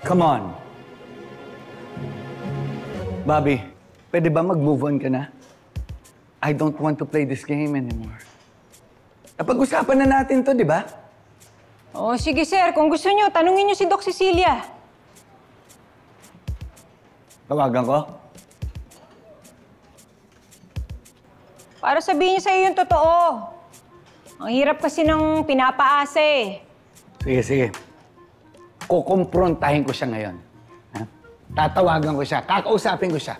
Come on. Bobby, pwede ba mag-move on ka na? I don't want to play this game anymore. Napag-usapan na natin to, di ba? Oh, sige sir. Kung gusto niyo, tanungin niyo si Doc Cecilia. Tawagan ko? Para sabihin niya sa'yo yung totoo. Ang hirap kasi ng pinapaasa eh. Sige, sige. Kukumprontahin ko siya ngayon. Ha? Tatawagan ko siya. Kakausapin ko siya.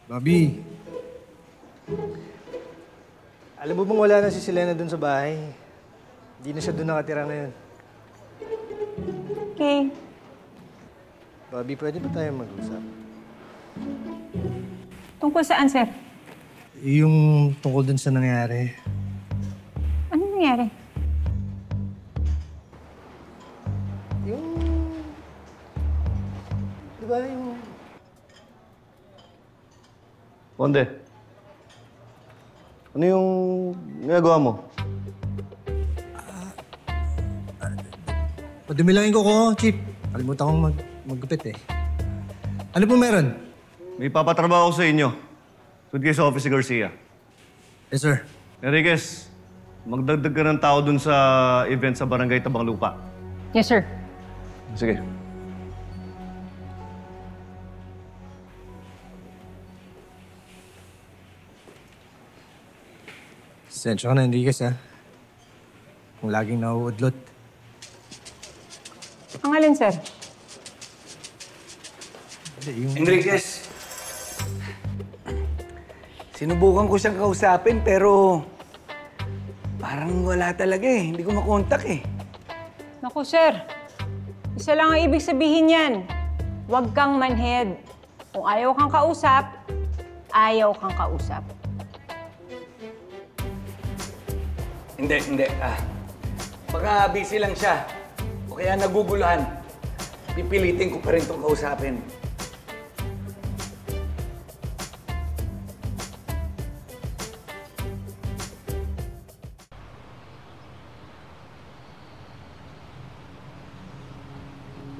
Bobby, alam mo bang wala na si Selena dun sa bahay? Hindi na siya dun nakatira ngayon. Okay. Bobby, pwede ba tayo mag-usap? Tungkol saan, sir? Yung tungkol dun sa nangyari. Ano nangyari? Yung... Di ba yung... Konde, ano yung ginagawa mo? Padumilangin ko, Chief. Kalimutan kong maggupit eh. Ano po meron? May papatrabaho ko sa inyo. Good case office si Garcia. Yes, sir. Enriquez, magdagdag ka ng tao dun sa event sa Barangay Tabang Lupa. Yes, sir. Sige. Sensya ka na, Enriquez, ha? Kung laging nauudlot. Ang alin, sir? Enriquez, sinubukan ko siyang kausapin pero parang wala talaga eh. Hindi ko makontak eh. Naku, sir. Isa lang ang ibig sabihin yan. Huwag kang manhead. Kung ayaw kang kausap, ayaw kang kausap. Hindi. Baka busy lang siya. O kaya naguguluhan. Pipilitin ko pa rin itong kausapin.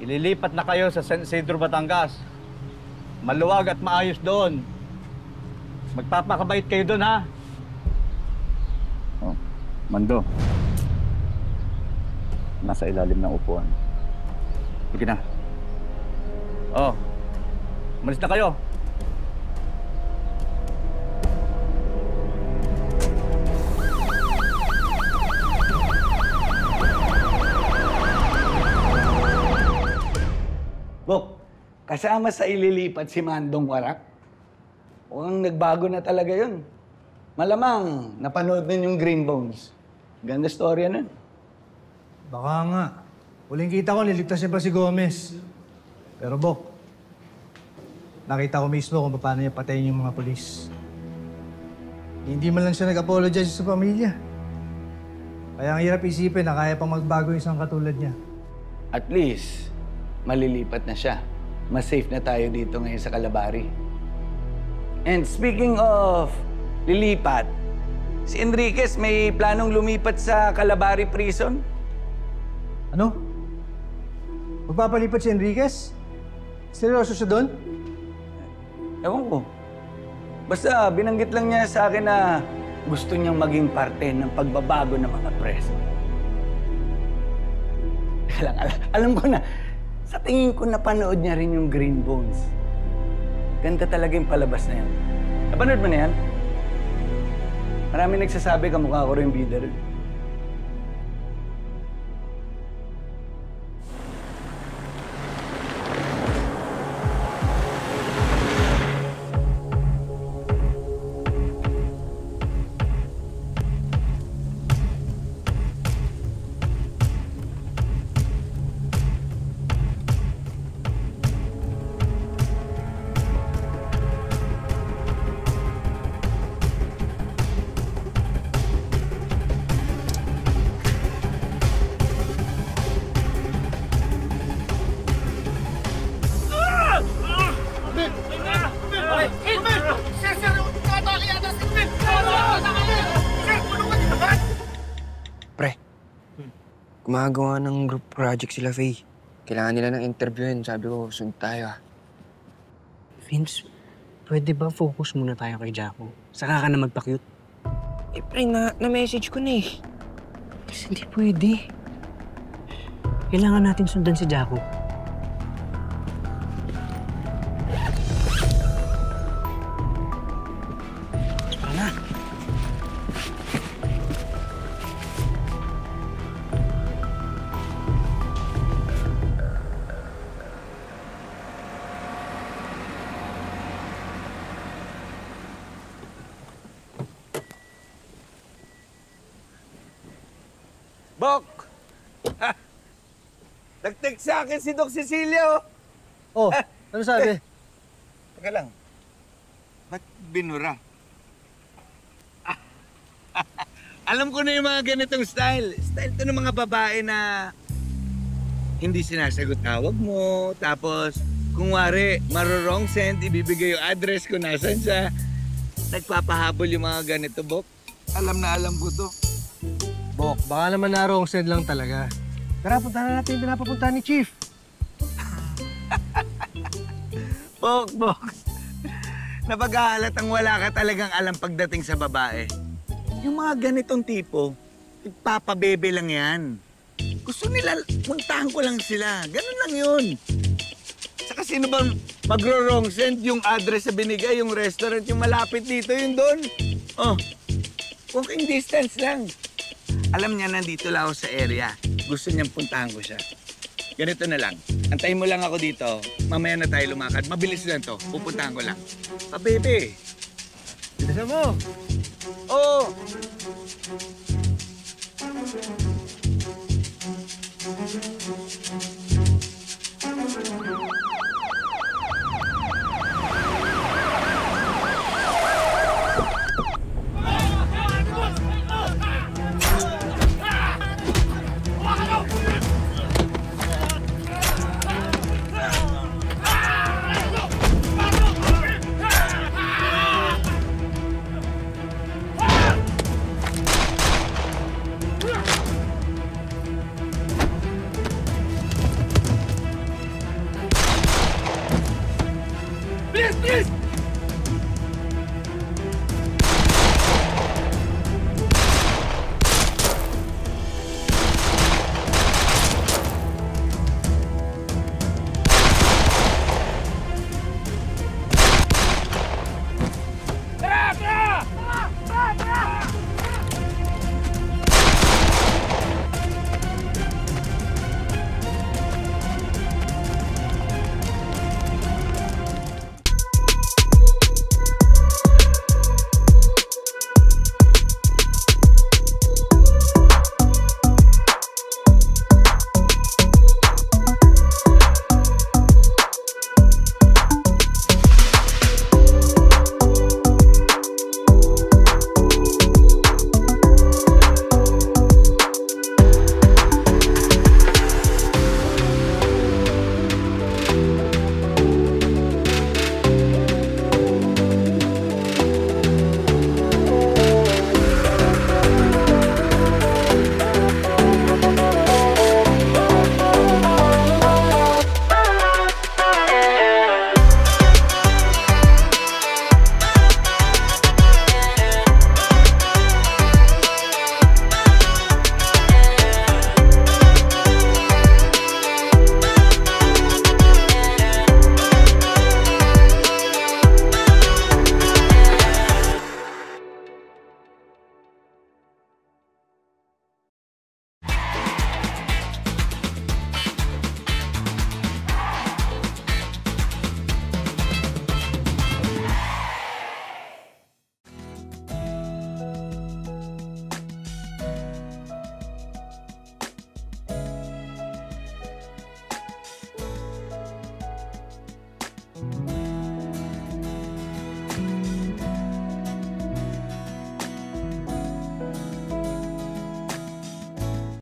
Ililipat na kayo sa San Isidro, Batangas. Maluwag at maayos doon. Magpapakabait kayo doon, ha? Oh, Mando. Nasa ilalim ng upuan. Sige na. Oh, umalis na kayo. Bok, kasama sa ililipat si Mandong Warak? Mukhang nagbago na talaga yun. Malamang, napanood din yung Green Bones. Ganda storya nun. Baka nga. Huling kita ko, niligtas niya pa si Gomez. Pero, Bok, nakita ko mismo kung paano niya patayin yung mga polis. Hindi man lang siya nag-apologize sa pamilya. Kaya ang hirap isipin na kaya pang magbago isang katulad niya. At least, malilipat na siya. Mas safe na tayo dito ngayon sa Calabari. And speaking of lilipat, si Enriquez may planong lumipat sa Calabari Prison? Ano? Magpapalipat si Enriquez? Seryoso siya doon? Ewan ko. Basta binanggit lang niya sa akin na gusto niyang maging parte ng pagbabago ng mga preso. Alam ko na, sa tingin ko napanood niya rin yung Green Bones. Ganda talaga yung palabas na yan. Napanood mo na yan? Marami nagsasabi kamukha ko rin bida rin. Gumagawa ng group project sila, Faye. Kailangan nila ng interviewin. Sabi ko, sunod tayo Vince, pwede ba focus muna tayo kay Jaco? Saka ka na magpa-cute? Eh, pre, na-message ko na eh. Kasi hindi pwede. Kailangan natin sundan si Jaco. Tara na. Bok! Ha! Nag-text sa akin si Doc Cecilio. Oh, ano sabi? Teka lang. Ba't binura? Alam ko na yung mga ganitong style. Style to ng mga babae na hindi sinasagot tawag mo. Tapos, kung wari, maro-wrong send, ibibigay yung address kung nasan siya. Nagpapahabol yung mga ganito, Bok. Alam na alam ko to. Bok, baka naman na wrong send lang talaga. Tara, punta na natin yung pinapapunta ni Chief. Bok. Napag-aalatang wala ka talagang alam pagdating sa babae. Yung mga ganitong tipo, ipapabebe lang yan. Gusto nila, puntahan ko lang sila. Ganun lang yun. Saka sino ba magro-wrong send yung address sa binigay, yung restaurant, yung malapit dito, yun doon? Oh, walking distance lang. Alam niya, nandito lang ako sa area. Gusto niyang puntahan ko siya. Ganito na lang. Antayin mo lang ako dito. Mamaya na tayo lumakad. Mabilis lang to. Pupuntahan ko lang. Bebe. Bilisan mo. Oo.